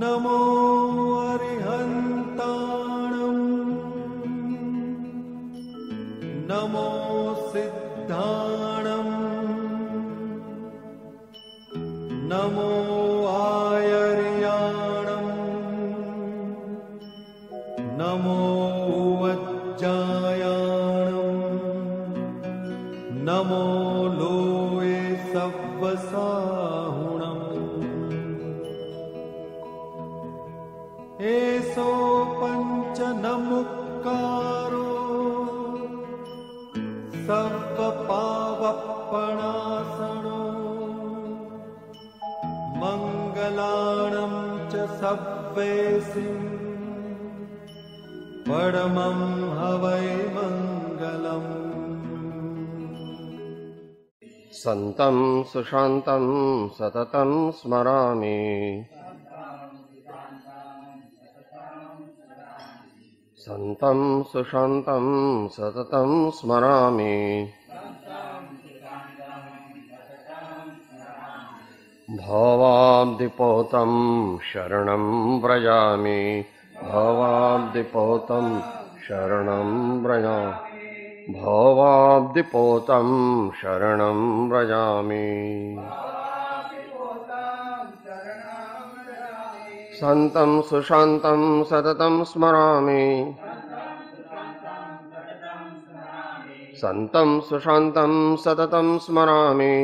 नमो अरिहन्ताणम् नमो सिद्धाणम् नमो आयर्याणम् नमो वज्जायाणम् नमो लोये सव्वसाहुणम् एसो पञ्चनमुक्कारो सव्वपावप्पणासनो मङ्गलाणं च सव्वेसिं परमं हवै मङ्गलम्। सन्तं सुशान्तं सततं स्मरामि सन्तं सुशान्तं सततं स्मरामि भवाब्धिपोतं शरणं व्रजामि भवाब्धिपोतं शरणं व्रजामि भवाब्धिपोतं शरणं व्रजामि सन्तं सुशान्तं सततं स्मरामि सन्तं सुशान्तं सततं स्मरामि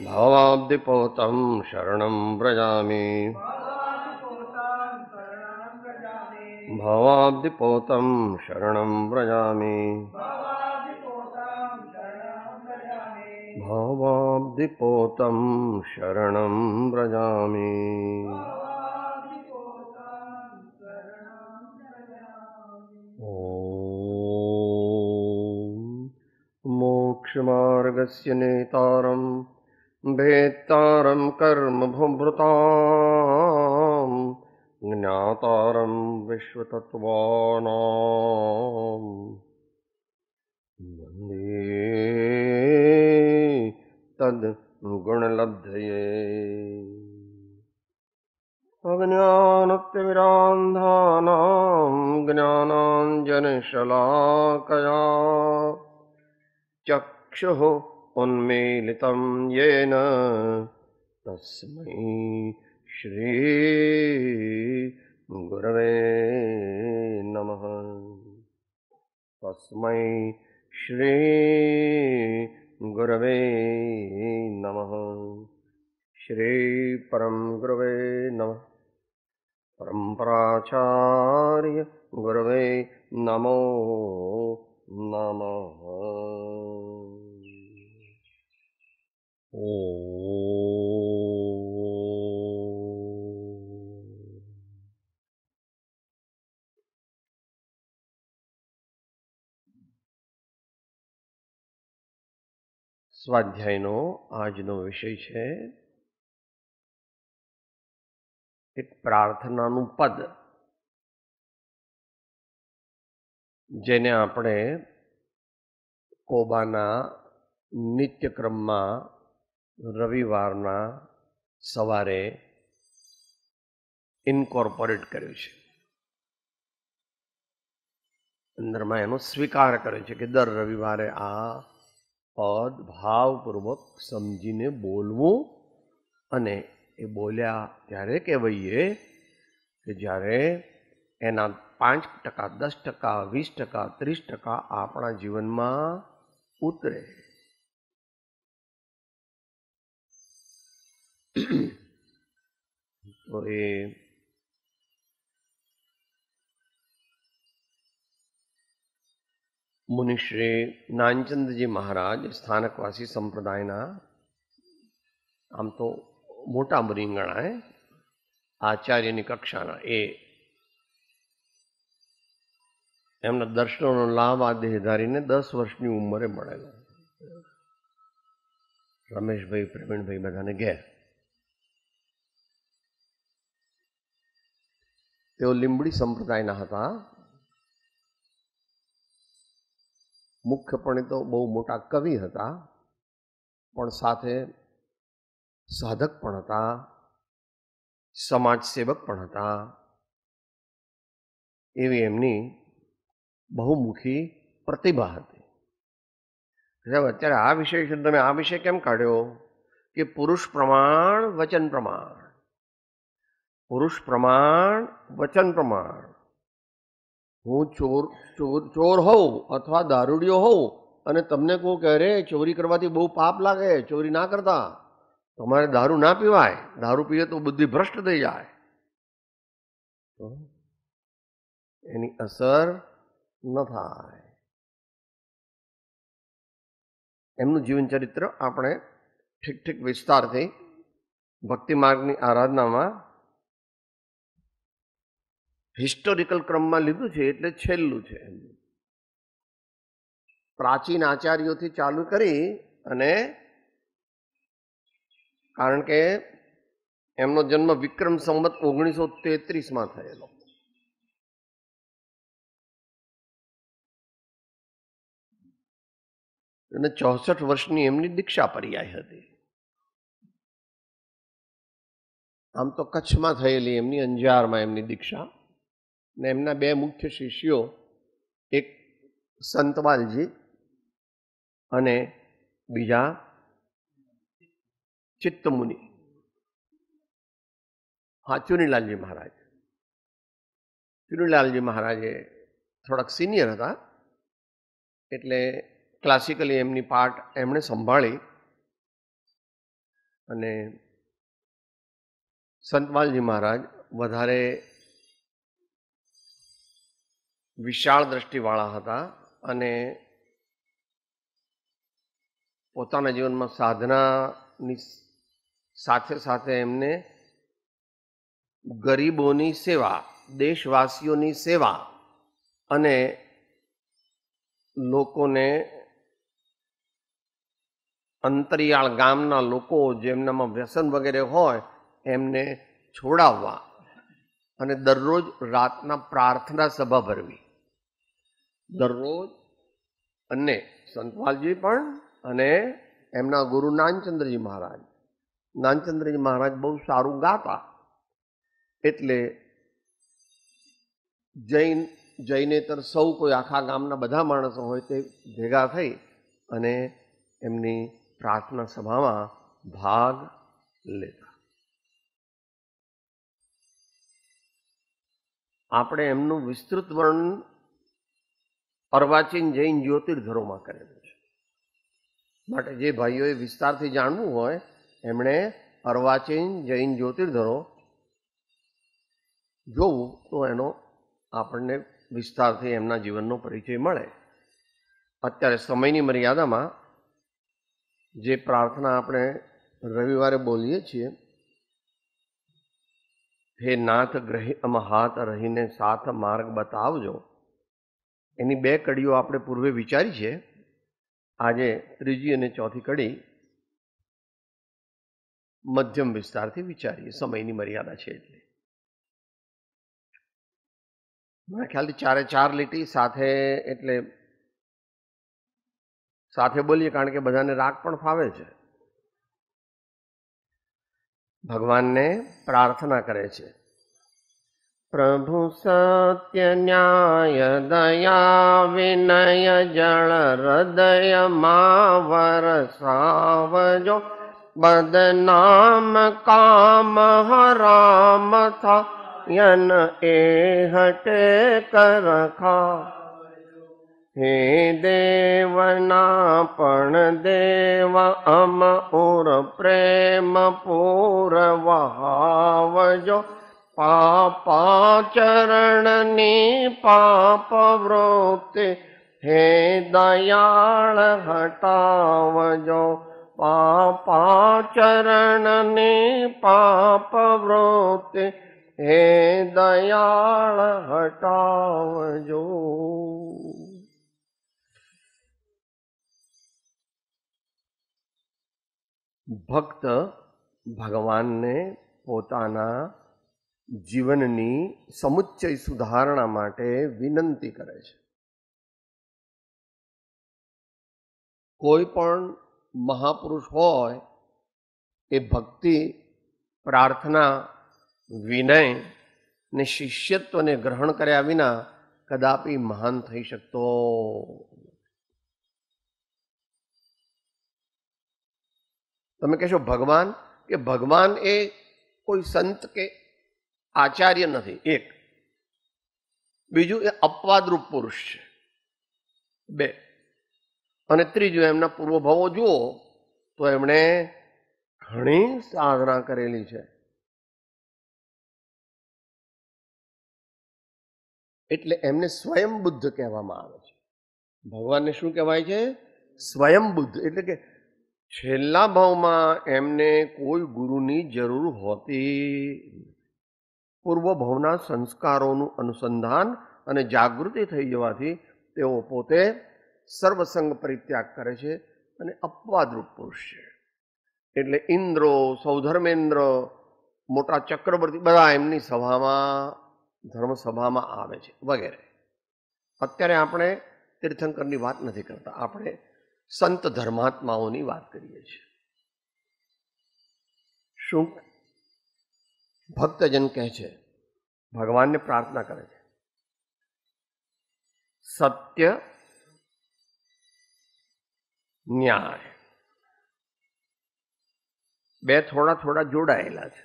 भवाब्धिपोतं शरणं व्रजामि भवाब्धिपोतं शरणं व्रजामि भवाब्धिपोतं शरणं व्रजामि। ॐ मोक्षमार्गस्य नेतारं भेत्तारं कर्मभूभृतां ज्ञातारं विश्वतत्त्वानां वन्दे तद्गुणलब्धये। अज्ञानतिमिरान्धानां ज्ञानाञ्जनशलाकया चक्षुः उन्मीलितं येन तस्मै श्री गुरवे नमः। तस्मै श्री गुरवे नमः। श्री परम गुरवे नमः। परम्पराचार्य गुरवे नमो नमः। સ્વાધ્યાયનો આજનો વિષય છે એક પ્રાર્થનાનું પદ, જેને આપણે કોબાના નિત્યક્રમમાં રવિવારના સવારે ઇન્કોર્પોરેટ કર્યું છે. અંદરમાં એનો સ્વીકાર કર્યો છે કે દર રવિવારે આ પદ ભાવપૂર્વક સમજીને બોલવું, અને એ બોલ્યા ત્યારે કહેવાઈએ કે જ્યારે એના 5%, 10%, 20%, 30% આપણા જીવનમાં ઉતરે. તો એ મુનિશ્રી જ્ઞાનચંદજી મહારાજ સ્થાનકવાસી સંપ્રદાયના આમ તો મોટા મુનિ ગણાય, આચાર્યની કક્ષાના, એ એમના દર્શનોનો લાભ આ દેહધારીને 10 વર્ષની ઉંમરે મળેલો. રમેશભાઈ, પ્રવીણભાઈ બધાને ઘેર. તેઓ લીંબડી સંપ્રદાયના હતા. મુખ્યપણે તો બહુ મોટા કવિ હતા, પણ સાથે સાધક પણ હતા, સમાજ સેવક પણ હતા. એવી એમની બહુમુખી પ્રતિભા હતી. સાહેબ અત્યારે આ વિષય છે, તમે આ વિષય કેમ કાઢ્યો કે પુરુષ પ્રમાણ વચન પ્રમાણ, પુરુષ પ્રમાણ વચન પ્રમાણ. હું ચોર હોઉં અથવા દારૂડિયો હોઉં અને તમને કહું કે અરે ચોરી કરવાથી બહુ પાપ લાગે, ચોરી ના કરતા, તમારે દારૂ ના પીવાય, દારૂ પીએ તો બુદ્ધિ ભ્રષ્ટ થઈ જાય, એની અસર ન થાય. એમનું જીવન ચરિત્ર આપણે ઠીક ઠીક વિસ્તારથી ભક્તિ માર્ગની આરાધનામાં હિસ્ટોરિકલ ક્રમમાં લીધું છે, એટલે છેલ્લું છે. પ્રાચીન આચાર્યોથી ચાલુ કરી અને કારણ કે એમનો જન્મ વિક્રમ સંવત 1933 થયેલો. અને 64 વર્ષની એમની દીક્ષા પર્યાય હતી. આમ તો કચ્છમાં થયેલી એમની, અંજારમાં એમની દીક્ષા. ને એમના બે મુખ્ય શિષ્યો, એક સંતવાલજી અને બીજા ચિત્તમુનિ. હા, ચુનીલાલજી મહારાજ. ચુનીલાલજી મહારાજે થોડાક સિનિયર હતા, એટલે ક્લાસિકલી એમની પાર્ટ એમણે સંભાળી. અને સંતવાલજી મહારાજ વધારે વિશાળ દ્રષ્ટિવાળા હતા અને પોતાના જીવનમાં સાધનાની સાથે સાથે એમને ગરીબોની સેવા, દેશવાસીઓની સેવા અને લોકોને, અંતરિયાળ ગામના લોકો જેમનામાં વ્યસન વગેરે હોય એમને છોડાવવા અને દરરોજ રાતના પ્રાર્થના સભા ભરવી. દરરોજ. અને સંતવાલજી પણ અને એમના ગુરુ નાનચંદ્રજી મહારાજ. નાનચંદ્રજી મહારાજ બહુ સારું ગાતા, એટલે જૈનેતર સૌ કોઈ, આખા ગામના બધા માણસો હોય તે ભેગા થઈ અને એમની પ્રાર્થના સભામાં ભાગ લેતા. આપણે એમનું વિસ્તૃત વર્ણન અર્વાચીન જૈન જ્યોતિર્ધરોમાં કરેલું છે. માટે જે ભાઈઓએ વિસ્તારથી જાણવું હોય એમણે અર્વાચીન જૈન જ્યોતિર્ધરો જોવું તો એનો આપણને વિસ્તારથી એમના જીવનનો પરિચય મળે. અત્યારે સમયની મર્યાદામાં જે પ્રાર્થના આપણે રવિવારે બોલીએ છીએ, હે નાથ ગ્રહી અમ હાથ રહીને સાથ માર્ગ બતાવજો, એની બે કડીઓ આપણે પૂર્વે વિચારી છે. આજે ત્રીજી અને ચોથી કડી મધ્યમ વિસ્તારથી વિચારીએ, સમયની મર્યાદા છે એટલે. મારા ખ્યાલથી 4 લીટી સાથે, એટલે સાથે બોલીએ કારણ કે બધાને રાગ પણ ફાવે છે. ભગવાનને પ્રાર્થના કરે છે. પ્રભુ સત્ય ન્યાય દયા વિનય જળ હૃદયમાં વરસાવજો, બદનામ કામ હરામ થાયન એ હટે કરખા. હે દેવના પણ દેવ અમ ઉર પ્રેમ પૂર વહાવજો, પાપાચરણની પાપ વૃત્તિ હે દયાળ હટાવજો, પાપાચરણની પાપ વૃત્તિ હે દયાળ હટાવજો. ભક્ત ભગવાનને પોતાના જીવનની સમુચ્ચય સુધારણા માટે વિનંતી કરે છે. કોઈ પણ મહાપુરુષ હોય એ ભક્તિ, પ્રાર્થના, વિનય ને શિષ્યત્વને ગ્રહણ કર્યા વિના કદાપી મહાન થઈ શકતો. તમે કહેશો ભગવાન, કે ભગવાન એ કોઈ સંત કે આચાર્ય નથી, એક. બીજું, એ અપવાદરૂપ પુરુષ છે, બે. અને ત્રીજું, એમના પૂર્વભાવો જુઓ તો એમણે ઘણી સાધના કરેલી છે. એટલે એમને સ્વયં બુદ્ધ કહેવામાં આવે છે. ભગવાનને શું કહેવાય છે? સ્વયં બુદ્ધ. એટલે કે છેલ્લા ભાવમાં એમને કોઈ ગુરુની જરૂર હોતી. પૂર્વ ભાવના સંસ્કારોનું અનુસંધાન અને જાગૃતિ થઈ જવાથી તેઓ પોતે સર્વસંગ પરિત્યાગ કરે છે અને અપવાદરૂપ પુરુષ છે. એટલે ઇન્દ્રો, સૌધર્મેન્દ્ર, મોટા ચક્રવર્તી બધા એમની સભામાં, ધર્મસભામાં આવે છે વગેરે. અત્યારે આપણે તીર્થંકરની વાત નથી કરતા, આપણે સંત ધર્માત્માઓની વાત કરીએ છીએ. શું ભક્તજન કહે છે, ભગવાનને પ્રાર્થના કરે છે, સત્ય, ન્યાય, બે થોડા થોડા જોડાયેલા છે.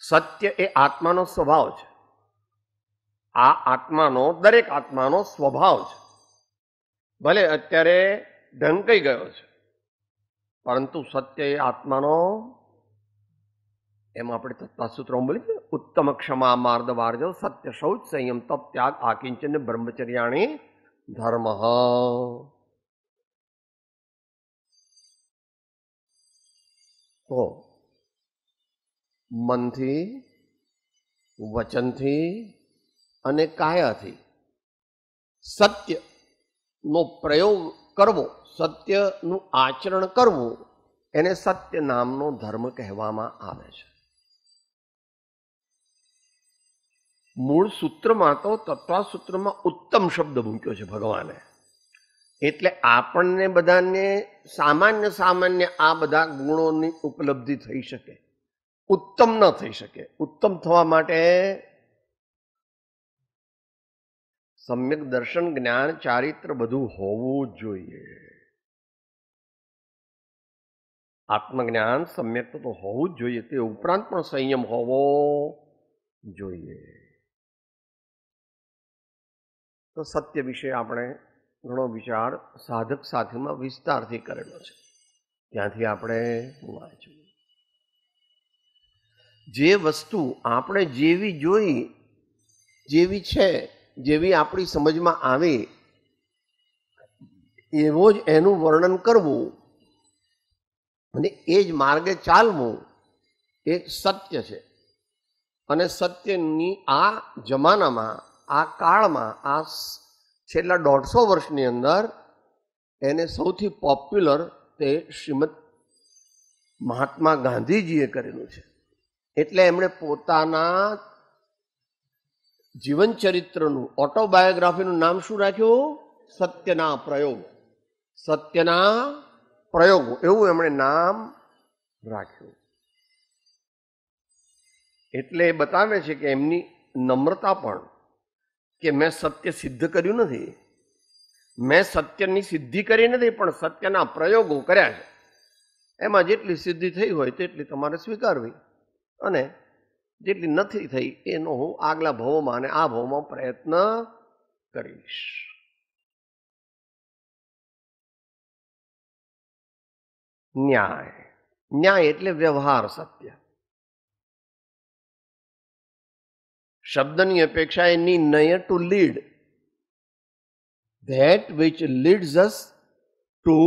સત્ય એ આત્માનો સ્વભાવ છે. આ આત્માનો, દરેક આત્માનો સ્વભાવ છે. ભલે અત્યારે ઢંકાઈ ગયો છે, પરંતુ સત્ય એ આત્માનો, એમ આપણે તત્વસૂત્રમાં બોલીએ, ઉત્તમ ક્ષમા માર્દ વાર્જો સત્ય શૌચ સંયમ તપ ત્યાગ આકિંચન બ્રહ્મચર્યાણી ધર્મ. તો મનથી, વચનથી અને કાયાથી સત્યનો પ્રયોગ કરવો, સત્યનું આચરણ કરવું, એને સત્ય નામનો ધર્મ કહેવામાં આવે છે. મૂળ સૂત્રમાં તો તત્વસૂત્રમાં ઉત્તમ શબ્દ મૂક્યો છે ભગવાને. એટલે આપણને બધાને સામાન્ય સામાન્ય આ બધા ગુણોની ઉપલબ્ધિ થઈ શકે, ઉત્તમ ન થઈ શકે. ઉત્તમ થવા માટે સમ્યક દર્શન, જ્ઞાન, ચારિત્ર બધું હોવું જોઈએ. આત્મજ્ઞાન, સમ્યક તો હોવું જ જોઈએ. તે ઉપરાંત પણ સંયમ હોવો જોઈએ. તો સત્ય વિશે આપણે ઘણો વિચાર સાધક સાથીમાં વિસ્તારથી કરેલો છે, ત્યાંથી આપણે વાંચ્યું. જે વસ્તુ આપણે જેવી જોઈ, જેવી છે, જેવી આપણી સમજમાં આવે એવો જ એનું વર્ણન કરવું અને એ જ માર્ગે ચાલવું એ સત્ય છે. અને સત્યની આ જમાનામાં, આ કાળમાં, આ છેલ્લા 150 વર્ષની અંદર એને સૌથી પોપ્યુલર તે શ્રીમદ મહાત્મા ગાંધીજીએ કરેલું છે. એટલે એમણે પોતાના જીવન ચરિત્રનું, ઓટોબાયોગ્રાફીનું નામ શું રાખ્યું? સત્યના પ્રયોગ. સત્યના પ્રયોગો એવું એમણે નામ રાખ્યું. એટલે એ બતાવે છે કે એમની નમ્રતા પણ, કે મેં સત્ય સિદ્ધ કર્યું નથી, મેં સત્યની સિદ્ધિ કરી નથી, પણ સત્યના પ્રયોગો કર્યા છે. એમાં જેટલી સિદ્ધિ થઈ હોય તેટલી તમારે સ્વીકારવી, અને જેટલી નથી થઈ એનો હું આગલા ભાવોમાં અને આ ભાવમાં પ્રયત્ન કરીશ. ન્યાય. ન્યાય એટલે વ્યવહાર સત્ય. શબ્દની અપેક્ષા એ નિર્ણય, to lead, that which leads us to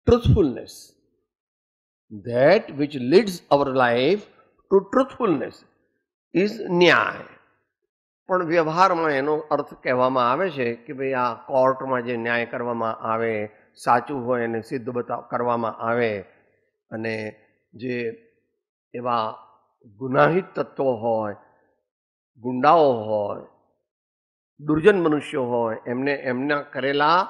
truthfulness, that which leads our life to truthfulness is ન્યાય. પણ વ્યવહારમાં એનો અર્થ કહેવામાં આવે છે કે ભાઈ આ કોર્ટમાં જે ન્યાય કરવામાં આવે, સાચું હોય એને સિદ્ધ કરવામાં આવે, અને જે એવા ગુનાહિત તત્વો હોય, ગુંડાઓ હોય, દુર્જન મનુષ્યો હોય, એમને એમના કરેલા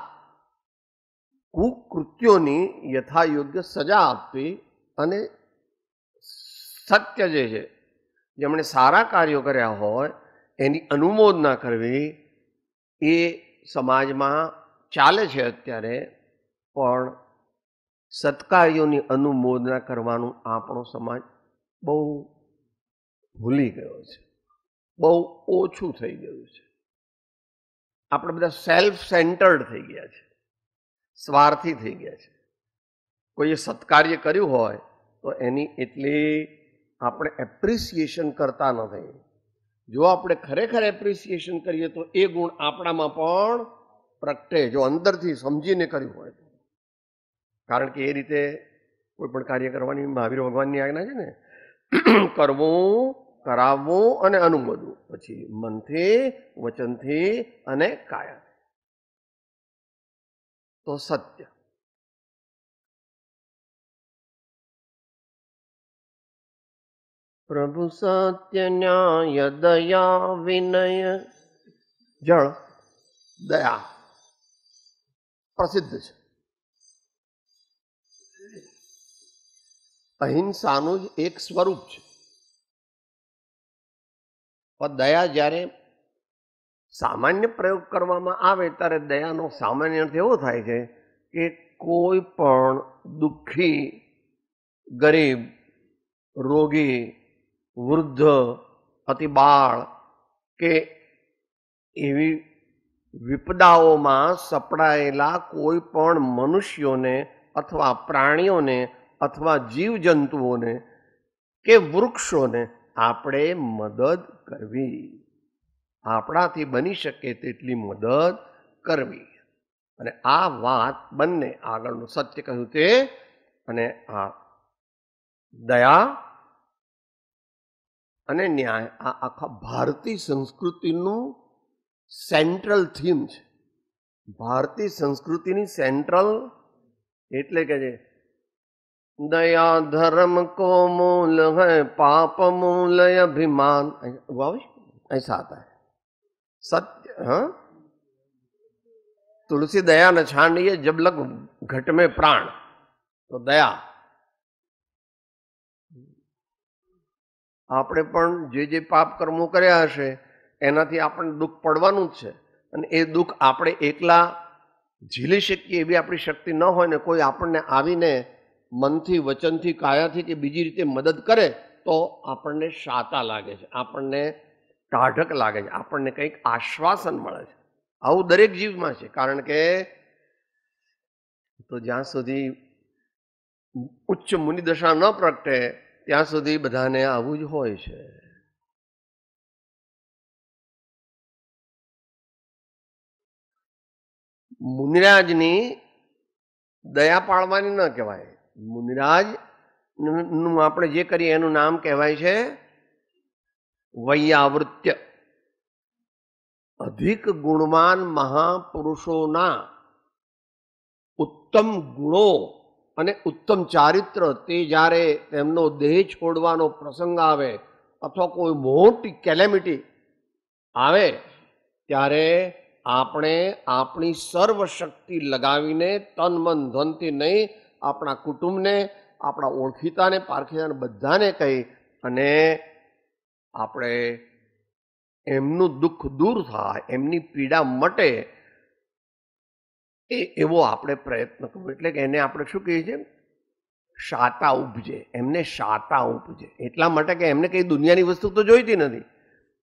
કુકૃત્યોની યથાયોગ્ય સજા આપવી અને સત્ય જે છે, જેમણે સારા કાર્યો કર્યા હોય એની અનુમોદના કરવી એ સમાજમાં ચાલે છે અત્યારે, પણ સત્કાર્યોની અનુમોદના કરવાનું આપણો સમાજ બહુ ભૂલી ગયો છે, બહુ ઓછું થઈ ગયું છે. આપણે બધા સેલ્ફ સેન્ટર્ડ થઈ ગયા છે, સ્વાર્થી થઈ ગયા છે. કોઈએ સત્કાર્ય કર્યું હોય તો એની એટલી આપણે એપ્રિસિએશન કરતા નથી. જો આપણે ખરેખર એપ્રિસિએશન કરીએ તો એ ગુણ આપણામાં પણ પ્રગટે, જો અંદરથી સમજીને કર્યું હોય તો. કારણ કે એ રીતે કોઈ પણ કાર્ય કરવાની મહાવીર ભગવાનની આજ્ઞા છે ને, કરવું, કરાવવું અને અનુમોદવું, પછી મનથી, વચનથી અને કાયાથી. તો સત્ય. પ્રભુ સત્ય ન્યાય દયા વિનય જળ દયા પ્રસિદ્ધ છે. અહિંસાનું જ એક સ્વરૂપ છે. પણ દયા જ્યારે સામાન્ય પ્રયોગ કરવામાં આવે ત્યારે દયાનો સામાન્ય અર્થ એવો થાય છે કે કોઈ પણ દુઃખી, ગરીબ, રોગી, વૃદ્ધ, અતિબાળ કે એવી વિપદાઓમાં સપડાયેલા કોઈ પણ મનુષ્યોને અથવા પ્રાણીઓને અથવા જીવજંતુઓને કે વૃક્ષોને આપણે મદદ કરવી, આપણાથી બની શકે તેટલી મદદ કરવી. અને આ વાત બંને આગળનું સત્ય કહ્યું તે અને આ દયા અને ન્યાય આ આખા ભારતીય સંસ્કૃતિનું સેન્ટ્રલ થીમ છે. ભારતીય સંસ્કૃતિની સેન્ટ્રલ એટલે કે છે દયા ધર્મ કો મૂલ है पाप मूल अभिमान, ऐसा आता है सत्य. हाँ, तुलसी दया न छांडिए जब लग घट में प्राण. તો દયા આપણે પણ જે પાપ કર્મો કર્યા હશે એનાથી આપણને દુઃખ પડવાનું જ છે. અને એ દુઃખ આપણે એકલા ઝીલી શકીએ એવી આપણી શક્તિ ન હોય ને કોઈ આપણને આવીને મનથી, વચનથી, કાયાથી કે બીજી રીતે મદદ કરે તો આપણને શાતા લાગે છે, આપણને ટાઢક લાગે છે, આપણને કંઈક આશ્વાસન મળે છે. આવું દરેક જીવમાં છે. કારણ કે તો જ્યાં સુધી ઉચ્ચ મુનિ દશા ન પ્રગટે ત્યાં સુધી બધાને આવું જ હોય છે. મુનિરાજની દયા પાળવાની ન કહેવાય. મુનિરાજ નું આપણે જે કરીએ એનું નામ કહેવાય છે વૈયાવૃત્ય. અધિક ગુણવાન મહાપુરુષોના ઉત્તમ ગુણો અને ઉત્તમ ચારિત્ર તે જ્યારે તેમનો દેહ છોડવાનો પ્રસંગ આવે અથવા કોઈ મોટી કેલેમિટી આવે ત્યારે આપણે આપણી સર્વશક્તિ લગાવીને તન મન ધનથી નહીં, આપણા કુટુંબને, આપણા ઓળખીતાને, પારખીતાને બધાને કહી અને આપણે એમનું દુઃખ દૂર થાય, એમની પીડા મટે એવો આપણે પ્રયત્ન કરવો. એટલે કે એને આપણે શું કહીએ છીએ, શાતા ઉપજે, એમને શાતા ઉપજે. એટલા માટે કે એમને કઈ દુનિયાની વસ્તુ તો જોઈતી નથી.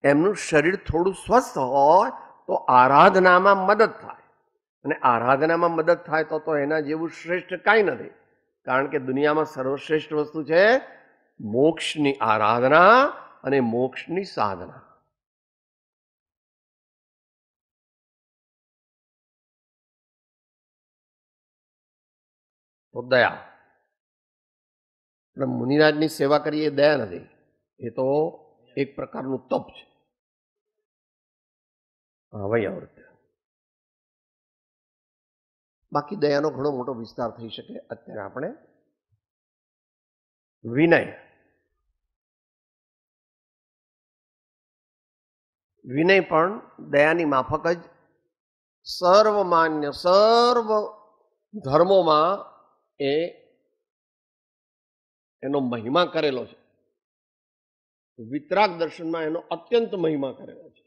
એમનું શરીર થોડું સ્વસ્થ હોય તો આરાધનામાં મદદ થાય. અને આરાધનામાં મદદ થાય તો એના જેવું શ્રેષ્ઠ કાંઈ નથી. કારણ કે દુનિયામાં સર્વશ્રેષ્ઠ વસ્તુ છે મોક્ષની આરાધના અને મોક્ષની સાધના. તો દયા. આપણે મુનિરાજની સેવા કરીએ એ દયા નથી, એ તો એક પ્રકારનું તપ છે. વૈયાવૃત્ય. બાકી દયાનો ઘણો મોટો વિસ્તાર થઈ શકે. અત્યારે આપણે વિનય. વિનય પણ દયાની માફક જ સર્વમાન્ય, સર્વ ધર્મોમાં એનો મહિમા કરેલો છે. વિતરાગ દર્શનમાં એનો અત્યંત મહિમા કરેલો છે,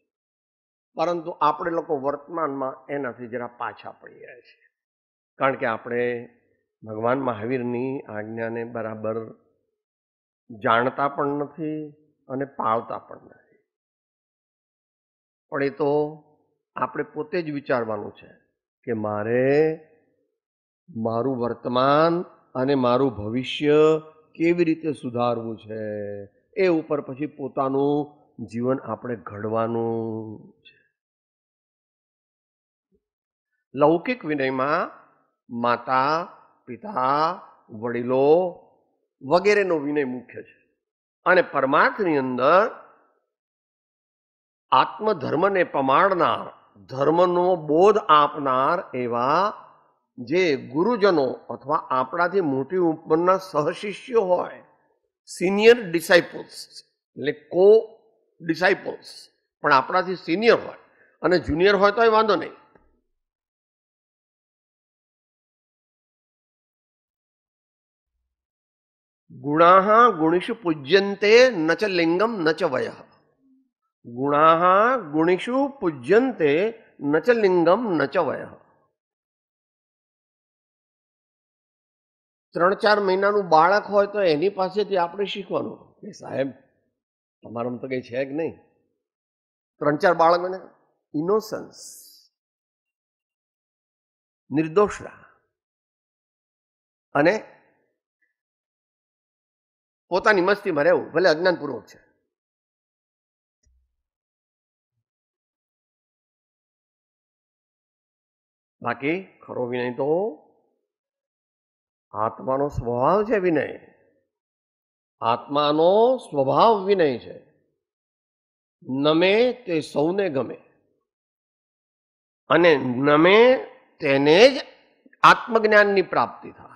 પરંતુ આપણે લોકો વર્તમાનમાં એનાથી જરા પાછા પડી રહ્યા છીએ, કારણ કે આપણે ભગવાન મહાવીરની આજ્ઞાને બરાબર જાણતા પણ નથી અને પાળતા પણ નથી. પણ એ તો આપણે પોતે જ વિચારવાનું છે કે મારે મારું વર્તમાન અને મારું ભવિષ્ય કેવી રીતે સુધારવું છે, એ ઉપર પછી પોતાનું જીવન આપણે ઘડવાનું છે. લૌકિક વિનયમાં માતા પિતા વડીલો વગેરેનો વિનય મુખ્ય છે, અને પરમાર્થની અંદર આત્મધર્મને પમાડનાર, ધર્મનો બોધ આપનાર એવા જે ગુરુજનો અથવા આપણાથી મોટી ઉંમરના સહશિષ્યો હોય, સિનિયર ડિસાઇપલ્સ એટલે કો ડિસાઇપલ્સ, પણ આપણાથી સિનિયર હોય અને જુનિયર હોય તો એ વાંધો નહીં. ગુણાહ ગુણીષુ પૂજ્યંતે ન ચ લિંગમ ન ચ વયઃ. ગુણાહ ગુણીષુ પૂજ્યંતે ન ચ લિંગમ ન ચ વયઃ. 3-4 મહિનાનું બાળક હોય તો એની પાસેથી આપણે શીખવાનું કે સાહેબ તમારામાં તો કઈ છે કે નહીં. 3-4 બાળકોને ઇનોસન્સ, નિર્દોષતા અને પોતાની મસ્તીમાં રહેવું, ભલે અજ્ઞાનપૂર્વક છે. બાકી ખરો વિનય તો આત્માનો સ્વભાવ છે. વિનય આત્માનો સ્વભાવ વિનય છે. નમે તે સૌને ગમે, અને નમે તેને જ આત્મજ્ઞાનની પ્રાપ્તિ થાય.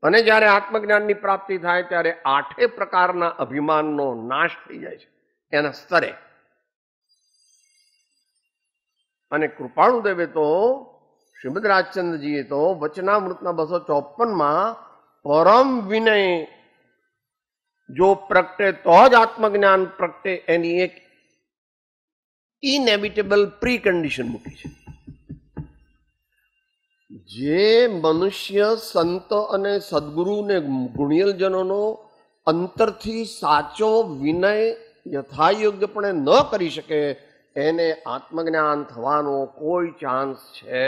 અને જ્યારે આત્મજ્ઞાનની પ્રાપ્તિ થાય ત્યારે 8 પ્રકારના અભિમાનનો નાશ થઈ જાય છે એના સ્તરે. અને કૃપાળુદેવે તો શ્રીમદ રાજચંદ્રજીએ તો વચનામૃતના 254માં પરમ વિનય જો પ્રગટે તો જ આત્મજ્ઞાન પ્રગટે એની એક ઇનેવિટેબલ પ્રીકન્ડિશન મૂકી છે. જે મનુષ્ય સંત અને સદગુરુને ગુણિયલજનોનો અંતરથી સાચો વિનય યથાયોગ્યપણે ન કરી શકે એને આત્મજ્ઞાન થવાનો કોઈ ચાન્સ છે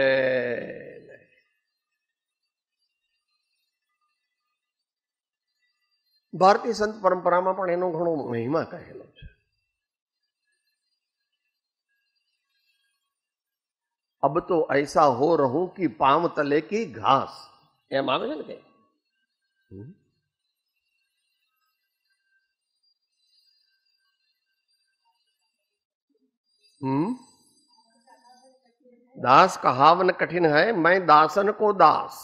નહીં. ભારતીય સંત પરંપરામાં પણ એનો ઘણો મહિમા કહેલો છે. અબ તો ऐसा हो रहूं कि पांव तले की घास, એમ આવે છે ને કે दास कहावन कठिन है, मैं दासन को दास.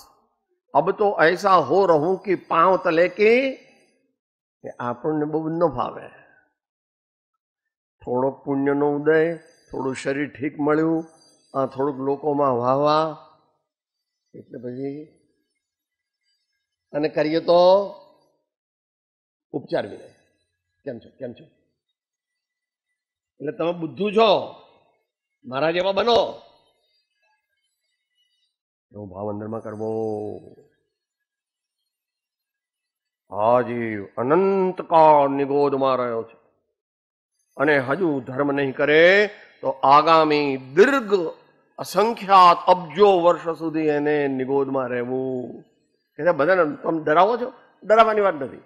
अब तो ऐसा हो रहूं कि पांव तले की, આપણને બહુ ન ભાવે. થોડોક પુણ્યનો ઉદય, થોડું શરીર ઠીક મળ્યું, થોડુંક લોકોમાં વાહવા, એટલે પછી અને કરીએ તો ઉપચાર વિનય. કેમ છો કેમ છો, એટલે તમે બુદ્ધુ છો, મારા જેવા બનો, એવો ભાવ અંદરમાં કરવો. હાજી અનંતકાળ નિગોદમાં રહ્યો છે, અને હજુ ધર્મ નહીં કરે તો આગામી દીર્ઘ અસંખ્યાત અબજો વર્ષ સુધી એને નિગોદમાં રહેવું. એટલે બધાને તમે ડરાવો છો, ડરાવવાની વાત નથી.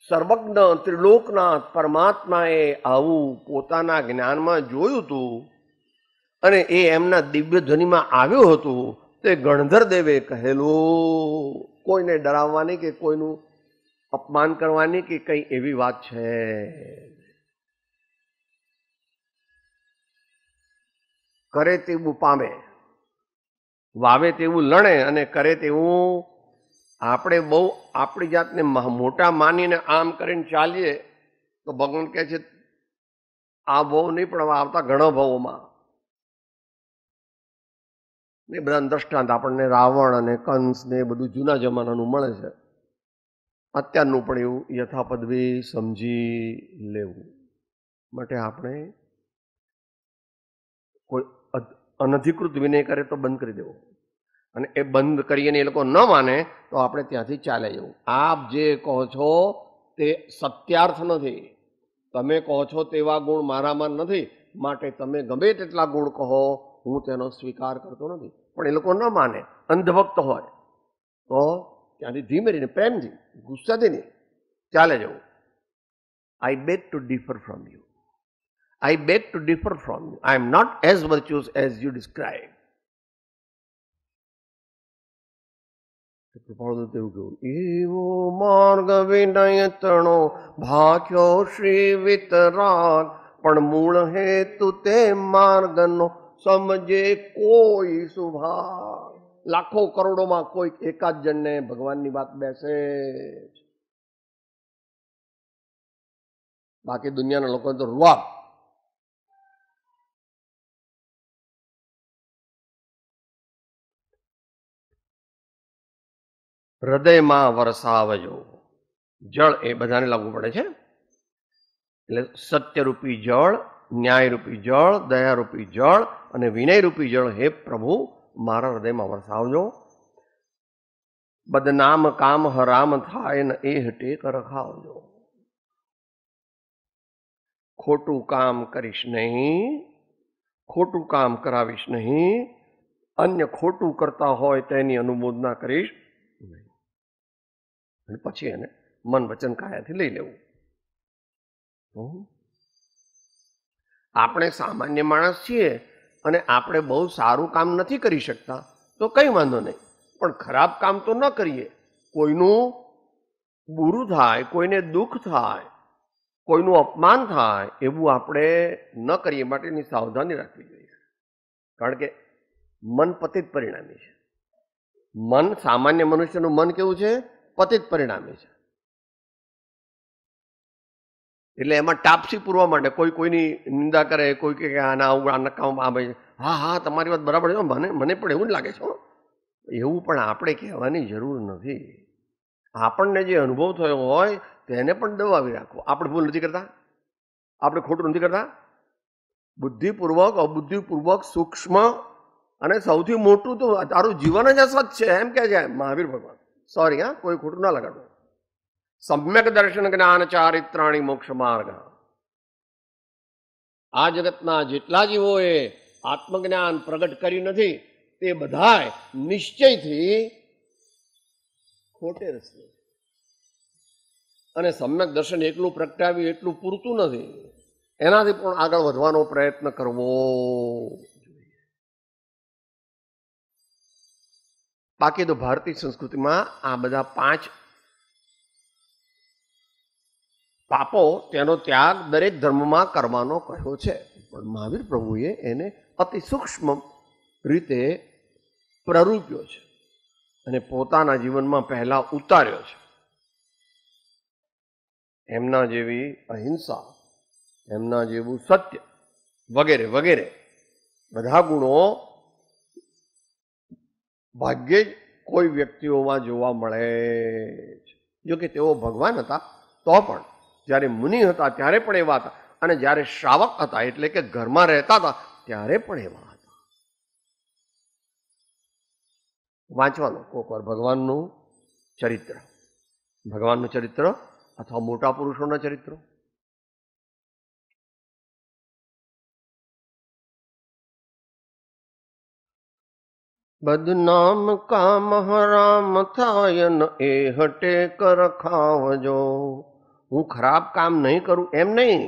સર્વજ્ઞ ત્રિલોકનાથ પરમાત્માએ આવું પોતાના જ્ઞાનમાં જોયું હતું, અને એ એમના દિવ્ય ધ્વનિમાં આવ્યું હતું. તે ગણધર દેવે કહેલું, કોઈને ડરાવવાની કે કોઈનું અપમાન કરવાની કે કઈ એવી વાત છે. કરે તેવું પામે, વાવે તેવું લણે, અને કરે તેવું. આપણે બહુ આપણી જાતને મોટા માનીને આમ કરીને ચાલીએ તો ભગવાન કહે છે આ ભાવ નહીં પણ આવતા ઘણા ભાવોમાં એ બધા દ્રષ્ટાંત આપણને રાવણ અને કંસ ને એ બધું જૂના જમાનાનું મળે છે. અત્યારનું પણ એવું યથાપદવી સમજી લેવું માટે આપણે કોઈ અનધિકૃત વિનય કરે તો બંધ કરી દેવો, અને એ બંધ કરીને એ લોકો ન માને તો આપણે ત્યાંથી ચાલે જવું. આપ જે કહો છો તે સત્યાર્થ નથી. તમે કહો છો તેવા ગુણ મારામાં નથી, માટે તમે ગમે તેટલા ગુણ કહો હું તેનો સ્વીકાર કરતો નથી. પણ એ લોકો ન માને, અંધભક્ત હોય તો ત્યાંથી ધીમે રહીને પ્રેમથી, ગુસ્સાથી નહીં, ચાલે જવું. I beg to differ from you. I beg to differ from you. I am not as virtuous as you describe. એવો માર્ગ વિનય તણો ભાખ્યો શ્રી વિતરાગ, પણ મૂળ હેતુ તે માર્ગનો સમજે કોઈ સુભાગ. લાખો કરોડોમાં કોઈ એકાદ જણને ભગવાનની વાત બેસે, બાકી દુનિયાના લોકો તો રૂઆબ. હૃદયમાં વરસાવજો. જળ એ બધાને લાગુ પડે છે. એટલે સત્યરૂપી જળ, ન્યાયરૂપી જળ, દયારૂપી જળ અને વિનયરૂપી જળ હે પ્રભુ મારા હૃદયમાં વરસાવજો. બદનામ કામ હરામ થાય ને એ ટેક રખાવજો. ખોટું કામ કરીશ નહીં, ખોટું કામ કરાવીશ નહીં, અન્ય ખોટું કરતા હોય તેની અનુમોદના કરીશ નહીં. અને પછી એને મન વચન કાયાથી લઈ લેવું. આપણે સામાન્ય માણસ છીએ અને આપણે બહુ સારું કામ નથી કરી શકતા તો કંઈ વાંધો નહીં, પણ ખરાબ કામ તો ન કરીએ. કોઈનું બુરું થાય, કોઈને દુઃખ થાય, કોઈનું અપમાન થાય એવું આપણે ન કરીએ, માટેની સાવધાની રાખવી જોઈએ. કારણ કે મન પતિત પરિણામી છે. મન, સામાન્ય મનુષ્યનું મન કેવું છે? પતિત પરિણામી છે. એટલે એમાં ટાપસી પૂરવા માટે કોઈ કોઈની નિંદા કરે, કોઈ કે આના આવું આ નકામ આ ભાઈ, હા હા તમારી વાત બરાબર છે, મને પણ એવું જ લાગે છે. એવું પણ આપણે કહેવાની જરૂર નથી. આપણને જે અનુભવ થયો હોય તેને પણ દબાવી રાખવો. આપણે ભૂલ નથી કરતા, આપણે ખોટું નથી કરતા. બુદ્ધિપૂર્વક, અબુદ્ધિપૂર્વક, સૂક્ષ્મ અને સૌથી મોટું તો તારું જીવન જ અસત છે એમ કે છે મહાવીર ભગવાન. સોરી હા, કોઈ ખોટું ના લગાડવું. સમ્યક દર્શન જ્ઞાન ચારિત્રાણી મોક્ષ માર્ગ. આ જગતના જેટલા જીવોએ આત્મજ્ઞાન પ્રગટ કર્યું નથી તે બધાય નિશ્ચયથી ખોટે રસ્તે. અને સમ્યક દર્શન એકલું પ્રગટાવ્યું એટલું પૂરતું નથી, એનાથી પણ આગળ વધવાનો પ્રયત્ન કરવો જોઈએ. બાકી તો ભારતીય સંસ્કૃતિમાં આ બધા 5 પાપો, તેનો ત્યાગ દરેક ધર્મમાં કરવાનો કહ્યો છે. પણ મહાવીર પ્રભુએ એને અતિ સૂક્ષ્મ રીતે પ્રરૂપ્યો છે અને પોતાના જીવનમાં પહેલા ઉતાર્યો છે. એમના જેવી અહિંસા, એમના જેવું સત્ય વગેરે વગેરે બધા ગુણો ભાગ્યે જ કોઈ વ્યક્તિઓમાં જોવા મળે છે. જો કે તેઓ ભગવાન હતા તો પણ, જ્યારે મુનિ હતા ત્યારે પણ એવા હતા, અને જ્યારે શ્રાવક હતા એટલે કે ઘરમાં રહેતા હતા ત્યારે પણ એવા હતા. વાંચવાનું કોક વાર ભગવાનનું ચરિત્ર, ભગવાનનું ચરિત્ર અથવા મોટા પુરુષોના ચરિત્રો. બદનામ કામ હરામ થાય ન એ હટે કર ખાવજો. હું ખરાબ કામ નહીં કરું એમ નહીં,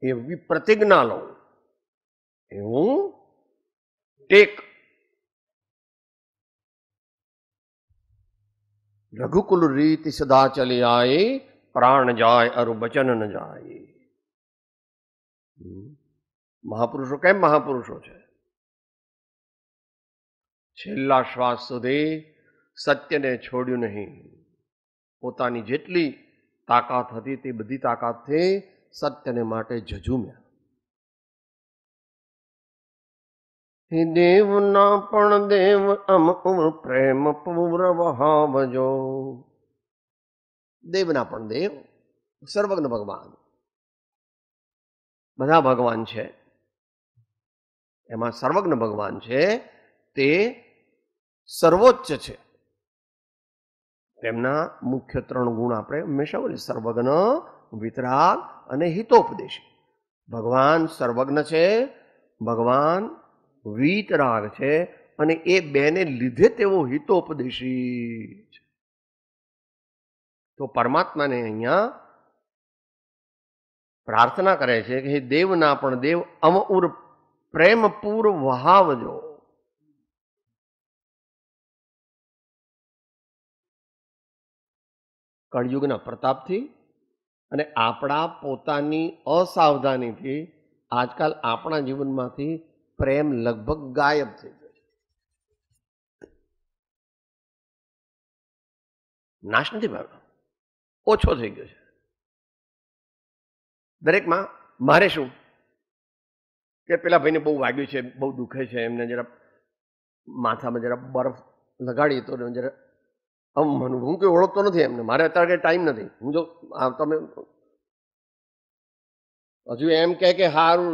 એવી પ્રતિજ્ઞા લઉં, એવું ટેક. રઘુકુલ રીતિ સદા ચલી આય, પ્રાણ જાય અરુ બચન ન જાય. મહાપુરુષો કેમ મહાપુરુષો છે? છેલ્લા શ્વાસ સુધી સત્યને છોડ્યું નહીં. પોતાની જેટલી તાકાત હતી તે બધી તાકાતથી સત્યને માટે ઝઝૂમ્યા. હે દેવના પણ દેવ અમ પ્રેમ પૂર વહાવજો. દેવના પણ દેવ, સર્વજ્ઞ ભગવાન, બધા ભગવાન છે, એમાં સર્વજ્ઞ ભગવાન છે તે સર્વોચ્ચ છે. તેમના મુખ્ય 3 ગુણ આપણે હંમેશા બોલીએ: સર્વજ્ઞ, વિતરાગ અને હિતોપદેશી. ભગવાન સર્વજ્ઞ છે, ભગવાન વીતરાગ છે, અને એ બેને લીધે તેઓ હિતોપદેશી છે. તો પરમાત્માને અહીંયા પ્રાર્થના કરે છે કે હે દેવના પણ દેવ અમ ઉર પ્રેમપૂર વહાવજો. કળયુગના પ્રતાપથી અને આપણા પોતાની અસાવધાનીથી આજકાલ આપણા જીવનમાંથી પ્રેમ લગભગ ગાયબ થઈ ગયો છે. નાશ નથી પામ્યો, ઓછો થઈ ગયો છે. દરેકમાં મારે શું કે પેલા ભાઈને બહુ વાગ્યું છે, બહુ દુખે છે, એમને જરા માથામાં જરા બરફ લગાડીએ તો જરા આમ હું કોઈ ઓળખતો નથી એમને, મારે અત્યારે કંઈ ટાઈમ નથી. હું જો તમે હજુ એમ કે સારું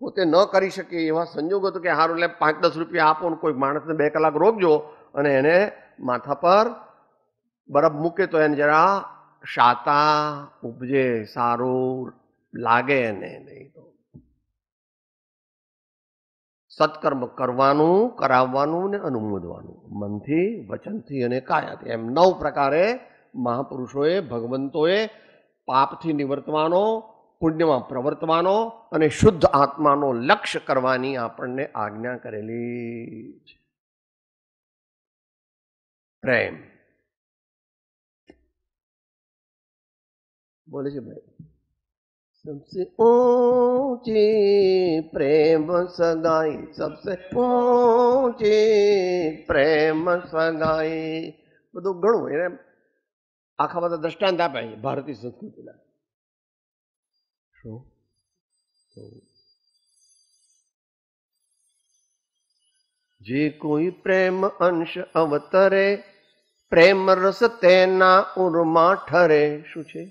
પોતે ન કરી શકે એવા સંજોગો હતો કે સારું એટલે 5-10 રૂપિયા આપો ને કોઈ માણસને 2 કલાક રોકજો અને એને માથા પર બરફ મૂકે તો એને જરા શાતા ઉપજે, સારું લાગે એને. નહીં તો સત્કર્મ કરવાનું, કરાવવાનું ને અનુમોદવાનું, મનથી, વચનથી અને કાયાથી. એમ 9 પ્રકારે મહાપુરુષોએ, ભગવંતોએ પાપથી નિવર્તવાનો, પુણ્યમાં પ્રવર્તવાનો અને શુદ્ધ આત્માનો લક્ષ્ય કરવાની આપણને આજ્ઞા કરેલી છે. પ્રેમ બોલે છે ભાઈ, सबसे ऊंची प्रेम सगाई, सबसे ऊंची प्रेम सगाई. બધું ઘણું એને આખા બધા દ્રષ્ટાંત આપે ભારતીય સંસ્કૃતિના. શું જે કોઈ પ્રેમ અંશ અવતરે, પ્રેમ રસ તેના ઉરમાં ઠરે. શું છે?